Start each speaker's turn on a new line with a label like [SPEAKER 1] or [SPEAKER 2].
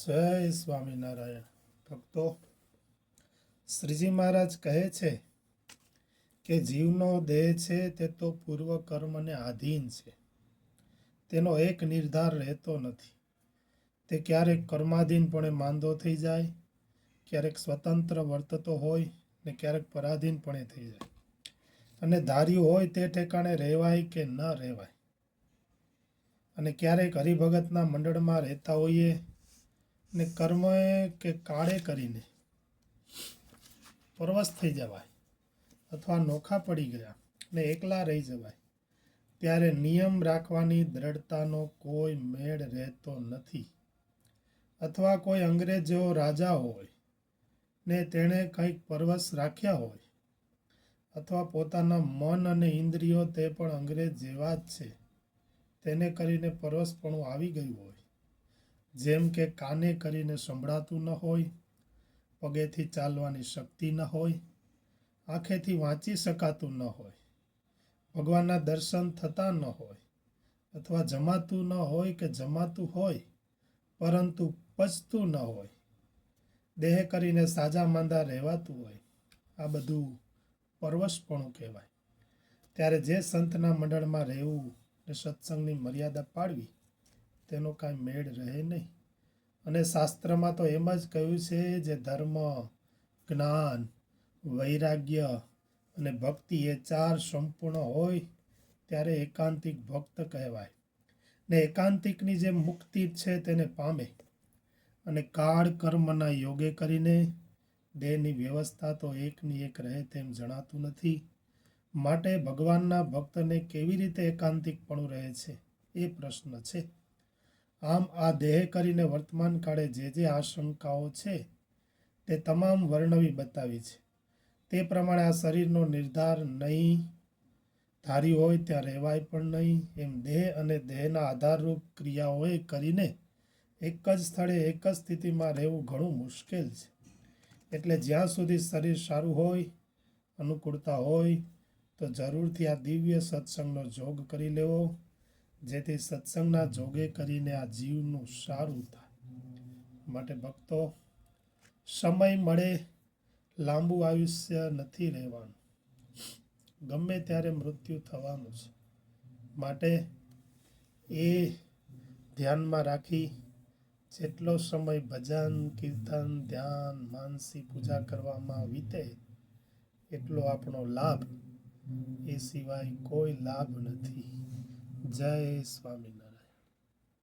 [SPEAKER 1] જય સ્વામિનારાયણ ભક્તો. શ્રીજી મહારાજ કહે છે કે જીવનો દેહ છે તે તો પૂર્વ કર્મને આધીન છે. તેનો એક નિર્ધાર રહેતો નથી. તે ક્યારેક કર્માધીનપણે માંદો થઈ જાય, ક્યારેક સ્વતંત્ર વર્તતો હોય ને ક્યારેક પરાધીનપણે થઈ જાય. અને ધાર્યું હોય તે ઠેકાણે રહેવાય કે ન રહેવાય. અને ક્યારેક હરિભગતના મંડળમાં રહેતા હોઈએ ને કર્મ કે કાળે કરીને પરવશ થઈ જવાય અથવા નોખા પડી ગયા ને એકલા રહી જવાય, ત્યારે નિયમ રાખવાની દ્રઢતાનો કોઈ મેળ રહેતો નથી. અથવા કોઈ અંગ્રેજ જેવો રાજા હોય ને તેણે કંઈક પરવશ રાખ્યા હોય, અથવા પોતાના મન અને ઇન્દ્રિયો તે પણ અંગ્રેજ જેવા જ છે તેને કરીને પરવશપણું આવી ગયું હોય. જેમ કે કાને કરીને સંભળાતું ન હોય, પગેથી ચાલવાની શક્તિ ન હોય, આંખેથી વાંચી શકાતું ન હોય, ભગવાનના દર્શન થતા ન હોય, અથવા જમાતું ન હોય કે જમાતું હોય પરંતુ પચતું ન હોય, દેહ કરીને સાજા માંદા રહેવાતું હોય, આ બધું પરવશપણું કહેવાય. ત્યારે જે સંતના મંડળમાં રહેવું ને સત્સંગની મર્યાદા પાડવી તેનો કાંઈ મેળ રહે નહીં. અને શાસ્ત્રમાં તો એમ જ કહ્યું છે, જે ધર્મ, જ્ઞાન, વૈરાગ્ય અને ભક્તિ એ ચાર સંપૂર્ણ હોય ત્યારે એકાંતિક ભક્ત કહેવાય. ને એકાંતિકની જે મુક્તિ છે તેને પામે. અને કાળ કર્મના યોગે કરીને દેહની વ્યવસ્થા તો એકની એક રહે તેમ જણાતું નથી. માટે ભગવાનના ભક્તને કેવી રીતે એકાંતિકપણું રહે છે એ પ્રશ્ન છે. આમ આ દેહ કરીને વર્તમાન કાળે જે આશંકાઓ છે તે તમામ વર્ણવી બતાવી છે. તે પ્રમાણે આ શરીરનો નિર્ધાર નહીં, ધાર્યું હોય ત્યાં રહેવાય પણ નહીં. એમ દેહ અને દેહના આધારરૂપ ક્રિયાઓએ કરીને એક જ સ્થળે એક જ સ્થિતિમાં રહેવું ઘણું મુશ્કેલ છે. એટલે જ્યાં સુધી શરીર સારું હોય, અનુકૂળતા હોય તો જરૂરથી આ દિવ્ય સત્સંગનો જોગ કરી લેવો, જેથી સત્સંગના જોગે કરીને આ જીવનું સારું થાય. માટે ભક્તો, સમય મળે લાંબુ આયુષ્ય નથી રહેવાનું, ગમે ત્યારે મૃત્યુ થવાનું છે. માટે એ ધ્યાનમાં રાખી જેટલો સમય ભજન, કીર્તન, ધ્યાન, માનસી પૂજા કરવામાં વીતે એટલો આપણો લાભ, એ સિવાય કોઈ લાભ નથી. જય સ્વામિનારાયણ.